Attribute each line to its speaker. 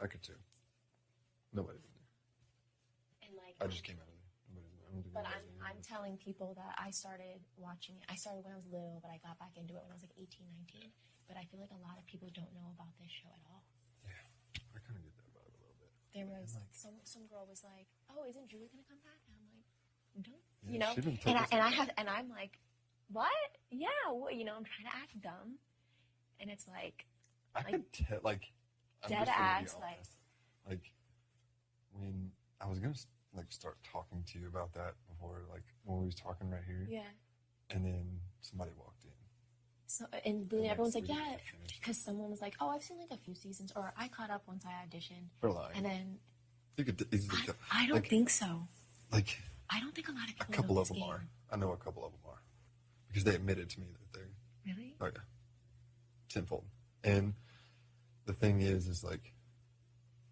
Speaker 1: I could too. Nobody's in there.
Speaker 2: And like,
Speaker 1: I just came out of there. Nobody's in there. I don't think
Speaker 2: but
Speaker 1: anybody's in there.
Speaker 2: I'm telling people that I started watching it. I started when I was little, but I got back into it when I was like 18, 19. But I feel like a lot of people don't know about this show at all.
Speaker 1: Yeah, I kind of get that vibe a little bit.
Speaker 2: There was
Speaker 1: like-
Speaker 2: some girl was like, "Oh, isn't Julie gonna come back?" And I'm like, "Don't,"
Speaker 1: Yeah,
Speaker 2: you know.
Speaker 1: she didn't
Speaker 2: And
Speaker 1: tell us
Speaker 2: I'm like, "What? Yeah, well, you know, I'm trying to act dumb," and it's like,
Speaker 1: I could tell, like, I'm
Speaker 2: dead
Speaker 1: just gonna be
Speaker 2: ass, like-
Speaker 1: honest. Like, when I was gonna like start talking to you about that before, like when we was talking right here,
Speaker 2: yeah.
Speaker 1: and then somebody walked in.
Speaker 2: So and then
Speaker 1: And,
Speaker 2: everyone's
Speaker 1: we
Speaker 2: like,
Speaker 1: didn't
Speaker 2: "Yeah,"
Speaker 1: get finished.
Speaker 2: because someone was like, "Oh, I've seen like a few seasons," or I caught up once I auditioned,
Speaker 1: We're lying.
Speaker 2: and then
Speaker 1: You could easily tell.
Speaker 2: I don't
Speaker 1: like,
Speaker 2: think so.
Speaker 1: like
Speaker 2: I don't think a lot of
Speaker 1: a
Speaker 2: people
Speaker 1: couple
Speaker 2: know
Speaker 1: of
Speaker 2: this
Speaker 1: them
Speaker 2: game.
Speaker 1: are. I know a couple of them are because they admitted to me that they're.
Speaker 2: Really?
Speaker 1: Oh yeah, tenfold. And the thing is like